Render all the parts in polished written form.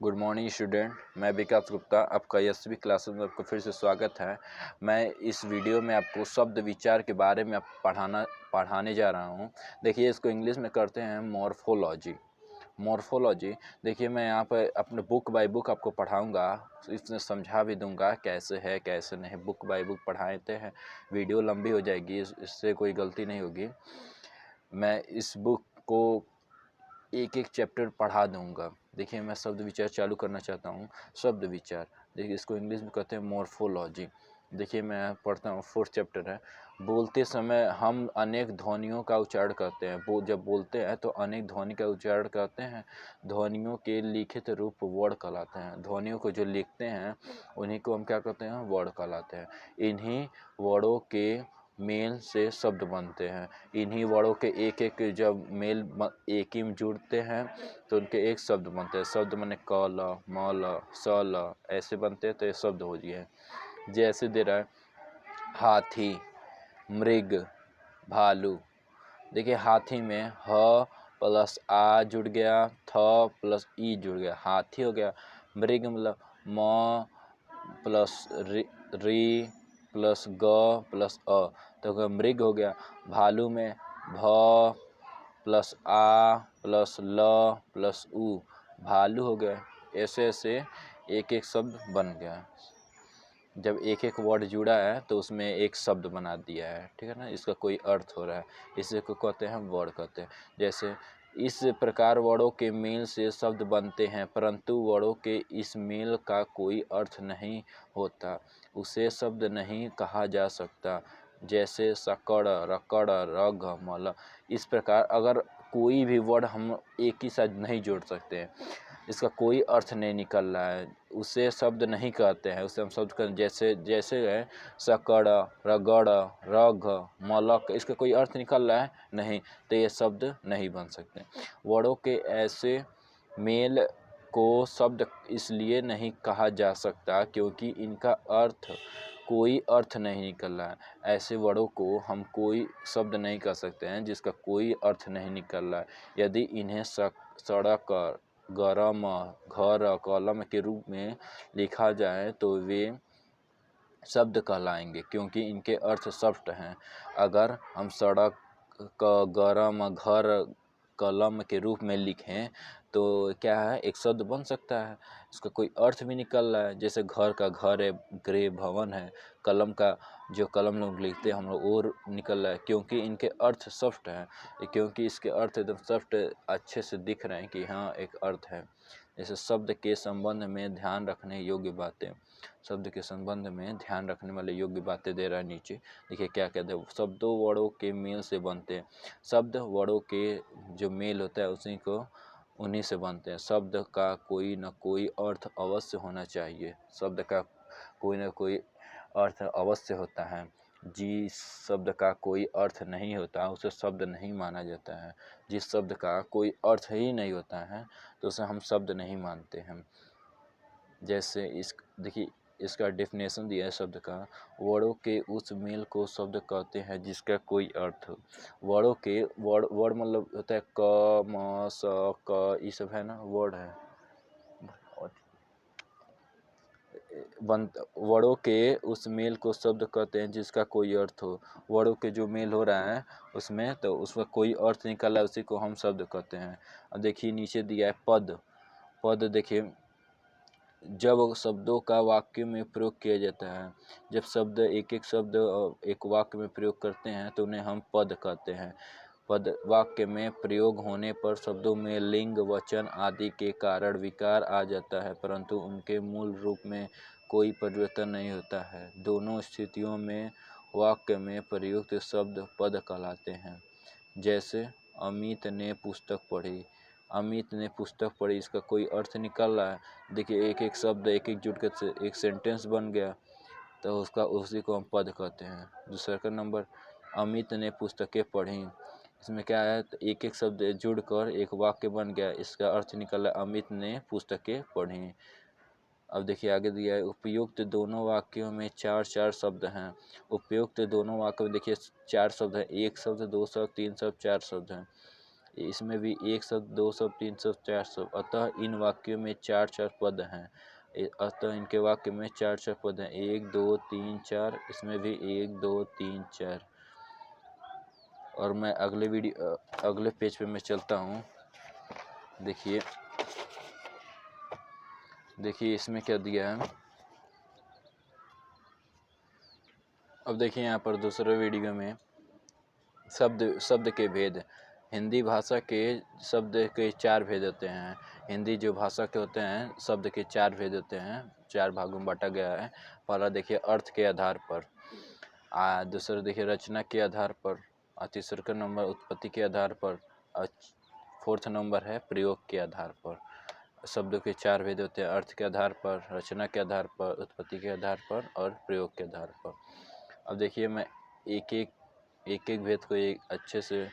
Good morning student, मैं विकास गुप्ता आपका Yashvi classes में आपको फिर से स्वागत है। मैं इस वीडियो में आपको शब्द विचार के बारे में पढ़ाने जा रहा हूँ। देखिए, इसको इंग्लिश में करते हैं मॉर्फोलॉजी। देखिए, मैं यहाँ पर अपने बुक बाय बुक आपको पढ़ाऊँगा, इसमें समझा भी दूँगा कैसे है कैसे नहीं। बुक बाय बुक पढ़ाते हैं, वीडियो लंबी हो जाएगी, इससे कोई गलती नहीं होगी। मैं इस बुक को एक एक चैप्टर पढ़ा दूंगा। देखिए, मैं शब्द विचार चालू करना चाहता हूँ। शब्द विचार, देखिए इसको इंग्लिश में कहते हैं मॉर्फोलॉजी। देखिए, मैं पढ़ता हूँ, 4th चैप्टर है। बोलते समय हम अनेक ध्वनियों का उच्चारण करते हैं। जब बोलते हैं तो अनेक ध्वनि का उच्चारण करते हैं। ध्वनियों के लिखित रूप वर्ड कहलाते हैं। ध्वनियों को जो लिखते हैं उन्हीं को हम क्या कहते हैं? वर्ड कहलाते हैं। इन्हीं वर्डों के मेल से शब्द बनते हैं। इन्हीं वर्डों के एक एक जब मेल एक ही में जुड़ते हैं तो उनके एक शब्द बनते हैं। शब्द माने क ल म ल स ल ऐसे बनते हैं, तो ये शब्द हो गए। जैसे दे रहा है हाथी, मृग, भालू। देखिए, हाथी में ह प्लस आ जुड़ गया, थ प्लस ई जुड़ गया, हाथी हो गया। मृग मतलब म प्लस री प्लस ग प्लस अ, तो मृग हो गया। भालू में भ प्लस आ प्लस ल प्लस उ, भालू हो गया। ऐसे ऐसे एक एक शब्द बन गया। जब एक एक वर्ड जुड़ा है तो उसमें एक शब्द बना दिया है, ठीक है ना। इसका कोई अर्थ हो रहा है, इसे को कहते हैं वर्ड कहते हैं। जैसे इस प्रकार वर्डों के मेल से शब्द बनते हैं, परंतु वर्डों के इस मेल का कोई अर्थ नहीं होता, उसे शब्द नहीं कहा जा सकता। जैसे सकड़, रकड़, रग, मल। इस प्रकार अगर कोई भी वर्ड हम एक ही साथ नहीं जोड़ सकते हैं, इसका कोई अर्थ नहीं निकल रहा है, उसे शब्द नहीं कहते हैं। उसे हम शब्द कहते, जैसे जैसे है सकड़, रगड़, रग, मलक, इसका कोई अर्थ निकल रहा है नहीं, तो ये शब्द नहीं बन सकते। वर्डों के ऐसे मेल को शब्द इसलिए नहीं कहा जा सकता क्योंकि इनका कोई अर्थ नहीं निकल रहा है। ऐसे वर्डों को हम कोई शब्द नहीं कह सकते हैं जिसका कोई अर्थ नहीं निकल रहा है। यदि इन्हें सड़क, गरम, घर, कलम के रूप में लिखा जाए तो वे शब्द कहलाएंगे क्योंकि इनके अर्थ स्पष्ट हैं। अगर हम सड़क, गरम, घर, कलम के रूप में लिखें तो क्या है, एक शब्द बन सकता है, इसका कोई अर्थ भी निकल रहा है। जैसे घर का घर है, गृह भवन है। कलम का जो कलम लोग लिखते हैं हम लोग और निकल रहा है क्योंकि इनके अर्थ स्पष्ट हैं, क्योंकि इसके अर्थ एकदम स्पष्ट अच्छे से दिख रहे हैं कि हाँ एक अर्थ है। जैसे शब्द के संबंध में ध्यान रखने योग्य बातें, शब्द के संबंध में ध्यान रखने वाले योग्य बातें दे रहा है नीचे। देखिए क्या कहते हैं, शब्दों वर्डों के मेल से बनते हैं। शब्द वर्डों के जो मेल होता है उसी को उन्हीं से बनते हैं। शब्द का कोई न कोई अर्थ अवश्य होना चाहिए। शब्द का कोई न कोई अर्थ अवश्य होता है। जिस शब्द का कोई अर्थ नहीं होता उसे शब्द नहीं माना जाता है। जिस शब्द का कोई अर्थ ही नहीं होता है तो उसे हम शब्द नहीं मानते हैं। जैसे देखिए, इसका डेफिनेशन दिया है शब्द का, वर्डों के उस मेल को शब्द कहते हैं जिसका कोई अर्थ हो। वर्डों के वर्ड मतलब होता है क, म, स, क, ये सब है ना, वर्ड है। वर्डों के उस मेल को शब्द कहते हैं जिसका कोई अर्थ हो। वर्डों के जो मेल हो रहा है उसमें, तो उसका कोई अर्थ निकल रहा है, उसी को हम शब्द कहते हैं। अब देखिए नीचे दिया है पद। पद देखिए, जब शब्दों का वाक्य में प्रयोग किया जाता है, जब शब्द एक एक शब्द एक वाक्य में प्रयोग करते हैं तो उन्हें हम पद कहते हैं। पद वाक्य में प्रयोग होने पर शब्दों में लिंग, वचन आदि के कारण विकार आ जाता है, परंतु उनके मूल रूप में कोई परिवर्तन नहीं होता है। दोनों स्थितियों में वाक्य में प्रयुक्त शब्द पद कहलाते हैं। जैसे अमित ने पुस्तक पढ़ी। अमित ने पुस्तक पढ़ी, इसका कोई अर्थ निकल रहा है। देखिए एक एक शब्द एक एक जुड़ कर एक सेंटेंस बन गया, तो उसी को हम पद कहते हैं। दूसरा का नंबर, अमित ने पुस्तकें पढ़ी, इसमें क्या है, तो एक एक शब्द जुड़कर एक वाक्य बन गया, इसका अर्थ निकल रहा है अमित ने पुस्तकें पढ़ी। अब देखिए आगे दिया है, उपयुक्त दोनों वाक्यों में चार चार शब्द हैं। उपयुक्त दोनों वाक्यों में देखिए चार शब्द हैं, एक शब्द, दो शब्द, तीन शब्द, चार शब्द हैं। इसमें भी 1 शब्द, 2 शब्द, 3 शब्द, 4 शब्द, अतः इन वाक्यों में 4-4 पद हैं। अतः इनके वाक्य में 4-4 पद हैं, 1 2 3 4, इसमें भी 1 2 3 4। और मैं अगले पेज पे मैं चलता हूँ। देखिए इसमें क्या दिया है। अब देखिए यहाँ पर दूसरे वीडियो में शब्द के भेद। हिंदी भाषा के शब्द के 4 भेद होते हैं। हिंदी जो भाषा के होते हैं शब्द के 4 भेद होते हैं, 4 भागों में बांटा गया है। पहला देखिए अर्थ के आधार पर, दूसरा देखिए रचना के आधार पर, तीसरा नंबर उत्पत्ति के आधार पर, और 4th नंबर है प्रयोग के आधार पर। शब्दों के 4 भेद होते हैं, अर्थ के आधार पर, रचना के आधार पर, उत्पत्ति के आधार पर और प्रयोग के आधार पर। अब देखिए मैं एक एक भेद को एक अच्छे से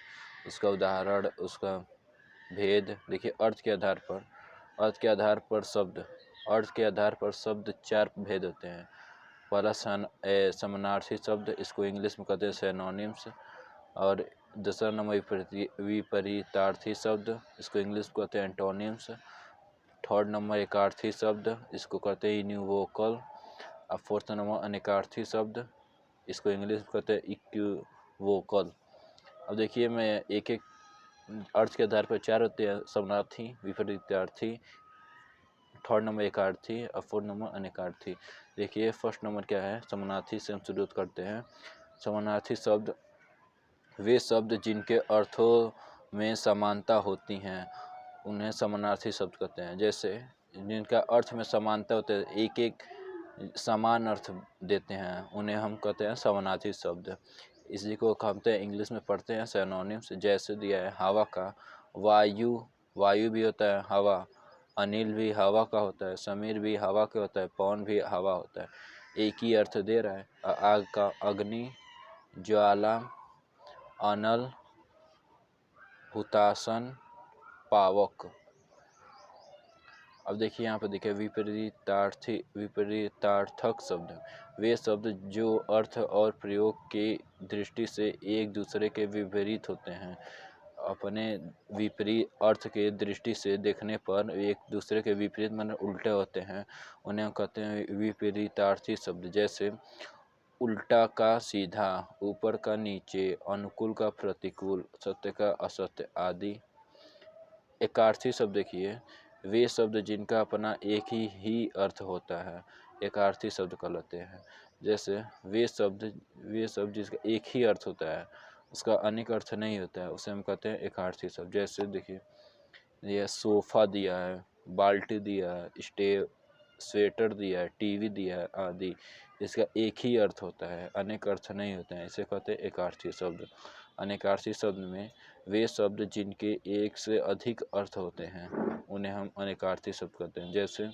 उसका उदाहरण, उसका भेद देखिए। अर्थ के आधार पर, अर्थ के आधार पर शब्द, अर्थ के आधार पर शब्द 4 भेद होते हैं। पहला समानार्थी शब्द, इसको इंग्लिश में कहते हैं सिनोनिम्स। और दूसरा नंबर विपरीतार्थी शब्द, इसको इंग्लिश में कहते हैं एंटोनिम्स। थर्ड नंबर एकार्थी शब्द, इसको कहते हैं यूनिवोकल। और 4th नंबर अनेकार्थी शब्द, इसको इंग्लिश में कहते हैं इक्विवोकल। अब देखिए मैं एक अर्थ के आधार पर 4 होते हैं, समानार्थी, विपरीतार्थी, 3rd नंबर एकार्थी और 4th नंबर अनेकार्थी। देखिए फर्स्ट नंबर क्या है, समानार्थी से हम शुरू करते हैं। समानार्थी शब्द वे शब्द जिनके अर्थों में समानता होती हैं उन्हें समानार्थी शब्द कहते हैं। जैसे जिनका अर्थ में समानता होते हैं, एक समान अर्थ देते हैं, उन्हें हम कहते हैं समानार्थी शब्द। इसी को कहते हैं, इंग्लिश में पढ़ते हैं सिनोनिम्स। जैसे दिया है हवा का, वायु भी होता है हवा, अनिल भी हवा का होता है, समीर भी हवा का होता है, पवन भी हवा होता है। एक ही अर्थ दे रहा है। आग का अग्नि, ज्वाला, अनल, हुतासन, पावक। अब देखिए यहाँ पर देखिए विपरीतार्थक शब्द वे शब्द जो अर्थ और प्रयोग के दृष्टि से एक दूसरे के विपरीत होते हैं। अपने विपरीत अर्थ के दृष्टि से देखने पर एक दूसरे के विपरीत मतलब उल्टे होते हैं, उन्हें हम कहते हैं विपरीतार्थी शब्द। जैसे उल्टा का सीधा, ऊपर का नीचे, अनुकूल का प्रतिकूल, सत्य का असत्य आदि। एकार्थी शब्द देखिए वे शब्द जिनका अपना एक ही अर्थ होता है, एकार्थी शब्द कहलाते हैं। जैसे वे शब्द जिसका एक ही अर्थ होता है, उसका अनेक अर्थ नहीं होता है, उसे हम कहते हैं एकार्थी शब्द। जैसे देखिए यह सोफ़ा दिया है, बाल्टी दिया है, स्वेटर दिया है, टीवी दिया है आदि। इसका एक ही अर्थ होता है, अनेक अर्थ नहीं होते हैं, इसे कहते हैं एकार्थी शब्द। अनेकार्थी शब्द में वे शब्द जिनके एक से अधिक अर्थ होते हैं उन्हें हम अनेकार्थी शब्द कहते हैं। जैसे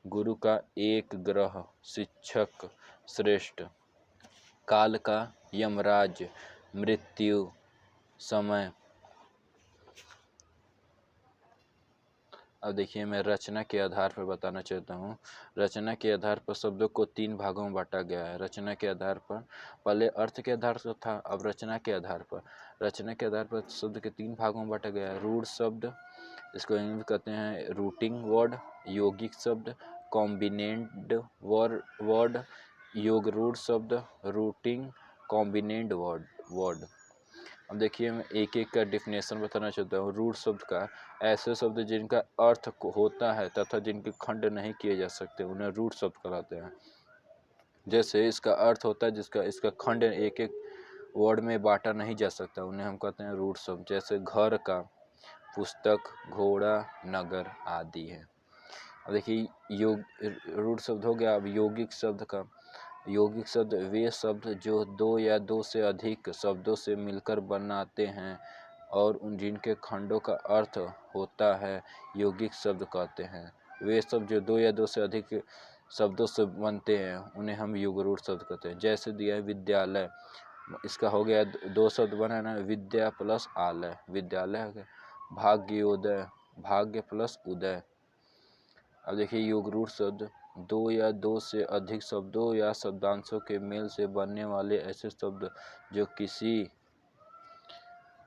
गुरु का एक ग्रह, शिक्षक श्रेष्ठ, काल का यमराज, मृत्यु, समय। अब देखिए मैं रचना के आधार पर बताना चाहता हूँ। रचना के आधार पर शब्दों को 3 भागों में बांटा गया है। रचना के आधार पर, पहले अर्थ के आधार से था, अब रचना के आधार पर। रचना के आधार पर शब्द के 3 भागों में बांटा गया है। रूढ़ शब्द, इसको इंग्लिश में कहते हैं रूटिंग वर्ड, यौगिक शब्द, कॉम्बिनेंट वर्ड, योग रूढ़ शब्द, रूटिंग कॉम्बिनेंट वर्ड। अब देखिए मैं एक का डेफिनेशन बताना चाहता हूँ। रूढ़ शब्द का ऐसे शब्द जिनका अर्थ होता है तथा जिनके खंड नहीं किए जा सकते उन्हें रूढ़ शब्द कहलाते हैं। जैसे इसका अर्थ होता है जिसका इसका खंड एक वर्ड में बांटा नहीं जा सकता, उन्हें हम कहते हैं रूढ़ शब्द। जैसे घर का, पुस्तक, घोड़ा, नगर आदि है। अब देखिए रूढ़ शब्द हो गया। अब यौगिक शब्द का, यौगिक शब्द वे शब्द जो 2 या 2 से अधिक शब्दों से मिलकर बनाते हैं और उन जिनके खंडों का अर्थ होता है यौगिक शब्द कहते हैं। वे शब्द जो 2 या 2 से अधिक शब्दों से बनते हैं उन्हें हम युगरूढ़ शब्द कहते हैं। जैसे दिया है विद्यालय, इसका हो गया 2 शब्द बना है ना, विद्या प्लस आलय, विद्यालय हो गया। भाग्योदय, भाग्य प्लस उदय। अब देखिए युगरूढ़ शब्द 2 या 2 से अधिक शब्दों या शब्दांशों के मेल से बनने वाले ऐसे शब्द जो किसी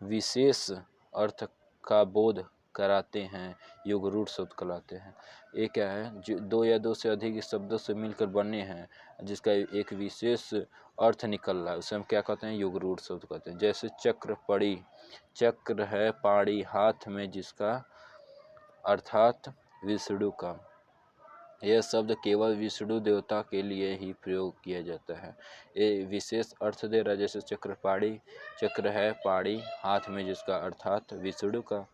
विशेष अर्थ का बोध कराते हैं, युग रूढ़ शब्द कहलाते हैं। ये क्या है, जो दो या दो से अधिक शब्दों से मिलकर बने हैं, जिसका एक विशेष अर्थ निकल रहा है, उसे हम क्या कहते हैं, युग रूढ़ शब्द कहते हैं। जैसे चक्र पड़ी, चक्र है पाड़ी हाथ में जिसका, अर्थात विष्णु का। यह शब्द केवल विष्णु देवता के लिए ही प्रयोग किया जाता है। ये विशेष अर्थ दे रहा है, जैसे चक्रपाड़ी, चक्र है पाड़ी हाथ में जिसका, अर्थात विष्णु का,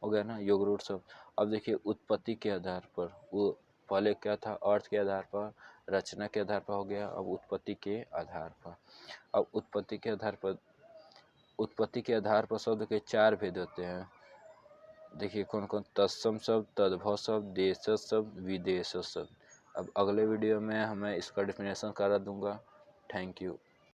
हो गया ना योग रूढ़ शब्द। अब देखिए उत्पत्ति के आधार पर, वो पहले क्या था, अर्थ के आधार पर, रचना के आधार पर हो गया, अब उत्पत्ति के आधार पर। अब उत्पत्ति के आधार पर, उत्पत्ति के आधार पर शब्द के 4 भेद होते हैं। देखिए कौन कौन, तत्सम शब्द, तद्भव शब्द, देश शब्द, विदेश शब्द। अब अगले वीडियो में मैं इसका डेफिनेशन करा दूंगा। Thank you.